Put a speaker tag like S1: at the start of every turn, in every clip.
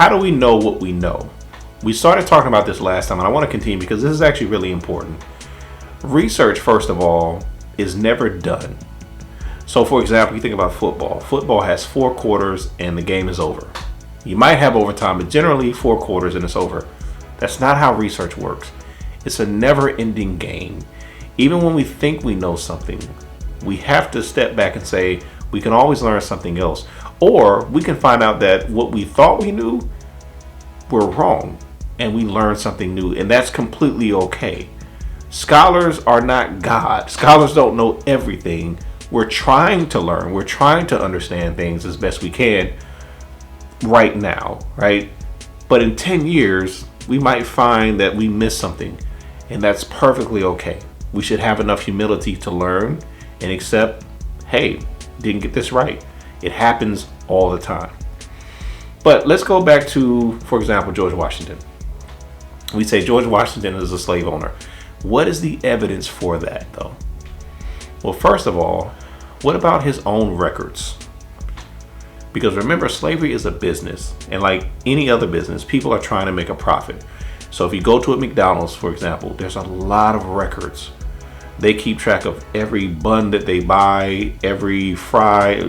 S1: how do we know what we know? We started talking about this last time, and I want to continue because this is actually really important. Research, first of all, is never done. So, for example, you think about football. Football has 4 quarters and the game is over. You might have overtime, but generally 4 quarters and it's over. That's not how research works. It's a never-ending game. Even when we think we know something, we have to step back and say, we can always learn something else. Or we can find out that what we thought we knew, we're wrong, and we learned something new, and that's completely okay. Scholars are not God. Scholars don't know everything. We're trying to learn. We're trying to understand things as best we can right now, right? But in 10 years, we might find that we missed something, and that's perfectly okay. We should have enough humility to learn and accept, hey, didn't get this right. It happens all the time. But let's go back to, for example, George Washington. We say George Washington is a slave owner. What is the evidence for that, though? Well, first of all, what about his own records? Because remember, slavery is a business, and like any other business, people are trying to make a profit. So if you go to a McDonald's, for example, there's a lot of records. They keep track of every bun that they buy, every fry,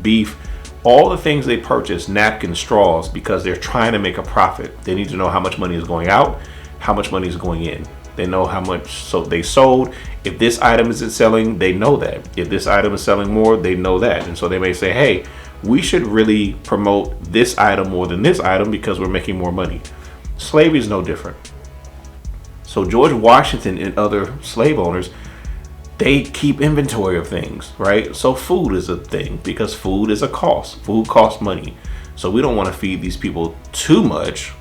S1: beef, all the things they purchase, napkins, straws, because they're trying to make a profit. They need to know how much money is going out, how much money is going in. They know how much they sold. If this item isn't selling, they know that. If this item is selling more, they know that. And so they may say, hey, we should really promote this item more than this item because we're making more money. Slavery is no different. So George Washington and other slave owners, they keep inventory of things, right? So food is a thing because food is a cost. Food costs money. So we don't want to feed these people too much,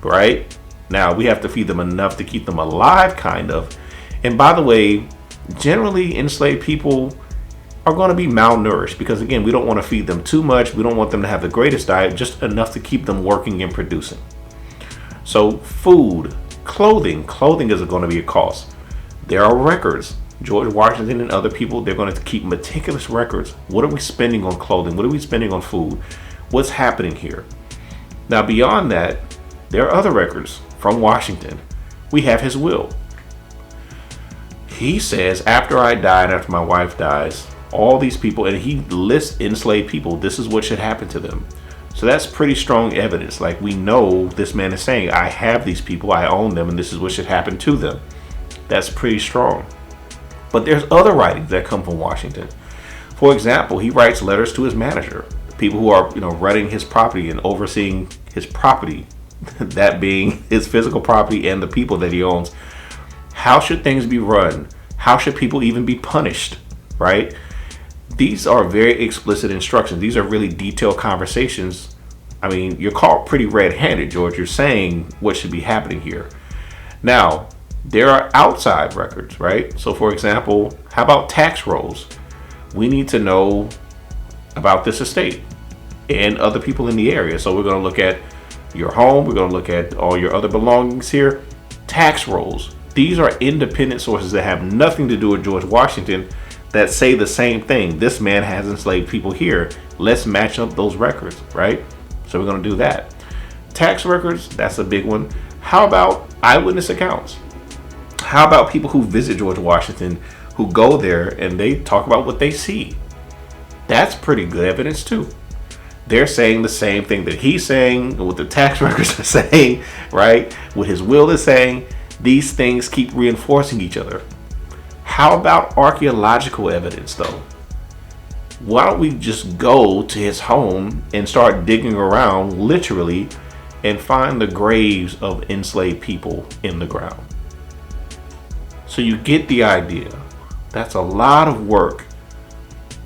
S1: right? Now we have to feed them enough to keep them alive, kind of. And by the way, generally enslaved people are going to be malnourished because, again, we don't want to feed them too much. We don't want them to have the greatest diet, just enough to keep them working and producing. So food, clothing is going to be a cost. There are records. George Washington and other people, they're going to keep meticulous records. What are we spending on clothing? What are we spending on food? What's happening here? Now, beyond that, there are other records from Washington. We have his will. He says, after I die and after my wife dies, all these people, and he lists enslaved people, this is what should happen to them. So that's pretty strong evidence. Like, we know this man is saying, I have these people, I own them, and this is what should happen to them. That's pretty strong. But there's other writings that come from Washington. For example, he writes letters to his manager, people who are, running his property and overseeing his property, that being his physical property and the people that he owns. How should things be run? How should people even be punished, right? These are very explicit instructions. These are really detailed conversations. I mean, you're caught pretty red-handed, George. You're saying what should be happening here. Now, there are outside records, right? So, for example, how about tax rolls? We need to know about this estate and other people in the area. So we're going to look at your home. We're going to look at all your other belongings here. Tax rolls. These are independent sources that have nothing to do with George Washington that say the same thing. This man has enslaved people here. Let's match up those records, right? So we're going to do that. Tax records, that's a big one. How about eyewitness accounts? How about people who visit George Washington, who go there and they talk about what they see? That's pretty good evidence too. They're saying the same thing that he's saying, what the tax records are saying, right? What his will is saying. These things keep reinforcing each other. How about archaeological evidence, though? Why don't we just go to his home and start digging around, literally, and find the graves of enslaved people in the ground? So you get the idea. That's a lot of work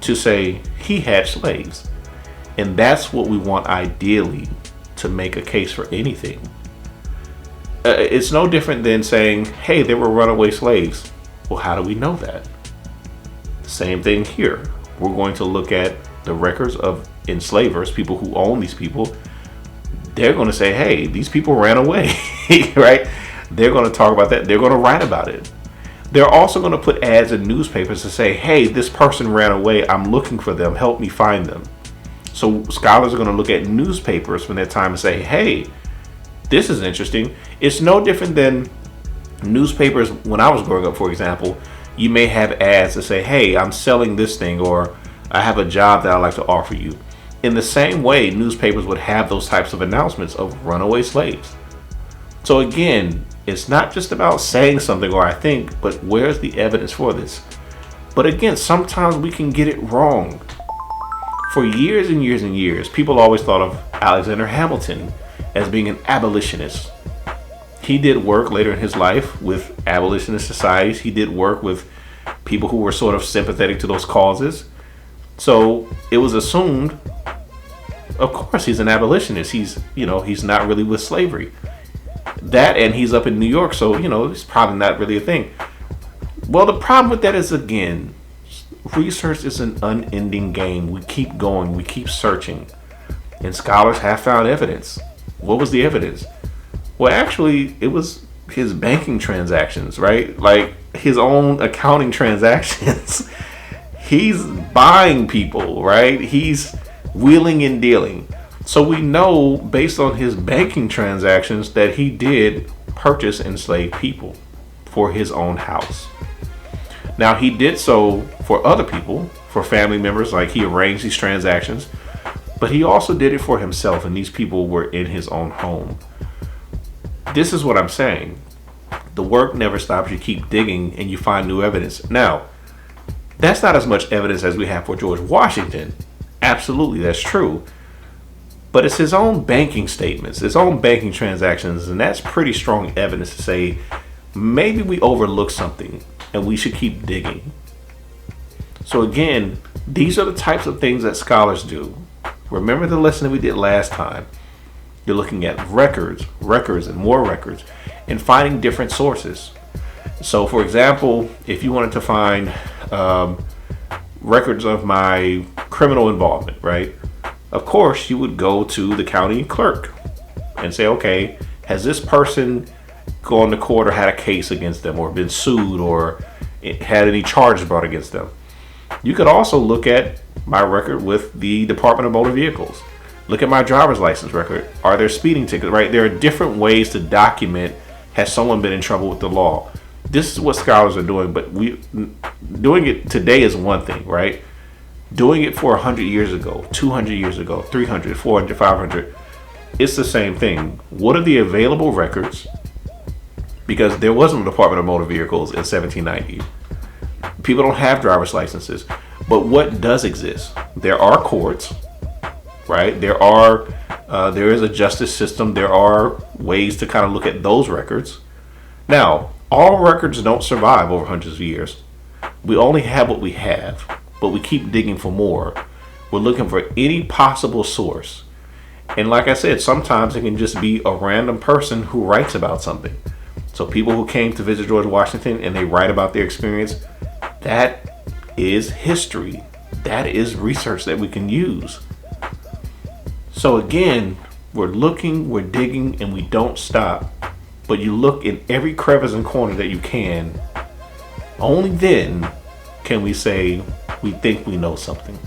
S1: to say he had slaves. And that's what we want ideally to make a case for anything. It's no different than saying, hey, there were runaway slaves. Well, how do we know that? Same thing here. We're going to look at the records of enslavers, people who own these people. They're going to say, hey, these people ran away, right? They're going to talk about that. They're going to write about it. They're also going to put ads in newspapers to say, hey, this person ran away. I'm looking for them. Help me find them. So scholars are going to look at newspapers from that time and say, hey, this is interesting. It's no different than newspapers when I was growing up, for example. You may have ads that say, hey, I'm selling this thing, or I have a job that I'd like to offer you. In the same way, newspapers would have those types of announcements of runaway slaves. So again, it's not just about saying something or I think, but where's the evidence for this? But again, sometimes we can get it wrong. For years and years and years, people always thought of Alexander Hamilton as being an abolitionist. He did work later in his life with abolitionist societies. He did work with people who were sort of sympathetic to those causes. So it was assumed, of course, he's an abolitionist. He's not really with slavery. That, and he's up in New York, so, it's probably not really a thing. Well, the problem with that is, again, research is an unending game. We keep going, we keep searching, and scholars have found evidence. What was the evidence? Well, actually, it was his banking transactions, right? Like his own accounting transactions. He's buying people, right? He's wheeling and dealing. So we know based on his banking transactions that he did purchase enslaved people for his own house. Now, he did so for other people, for family members, like he arranged these transactions, but he also did it for himself, and these people were in his own home. This is what I'm saying. The work never stops. You keep digging and you find new evidence. Now, that's not as much evidence as we have for George Washington. Absolutely, that's true. But it's his own banking statements, his own banking transactions, and that's pretty strong evidence to say maybe we overlooked something and we should keep digging. So again, these are the types of things that scholars do. Remember the lesson that we did last time. You're looking at records, and more records, and finding different sources. So, for example, if you wanted to find records of my criminal involvement, right? Of course, you would go to the county clerk and say, okay, has this person gone to court or had a case against them or been sued or had any charges brought against them? You could also look at my record with the Department of Motor Vehicles. Look at my driver's license record. Are there speeding tickets, right? There are different ways to document, has someone been in trouble with the law? This is what scholars are doing, but doing it today is one thing, right? Doing it for 100 years ago, 200 years ago, 300, 400, 500, it's the same thing. What are the available records? Because there wasn't a Department of Motor Vehicles in 1790. People don't have driver's licenses. But what does exist? There are courts, right? There is a justice system. There are ways to kind of look at those records. Now, all records don't survive over hundreds of years. We only have what we have, but we keep digging for more. We're looking for any possible source. And like I said, sometimes it can just be a random person who writes about something. So people who came to visit George Washington and they write about their experience, that is history. That is research that we can use. So again, we're looking, we're digging, and we don't stop. But you look in every crevice and corner that you can. Only then can we say we think we know something.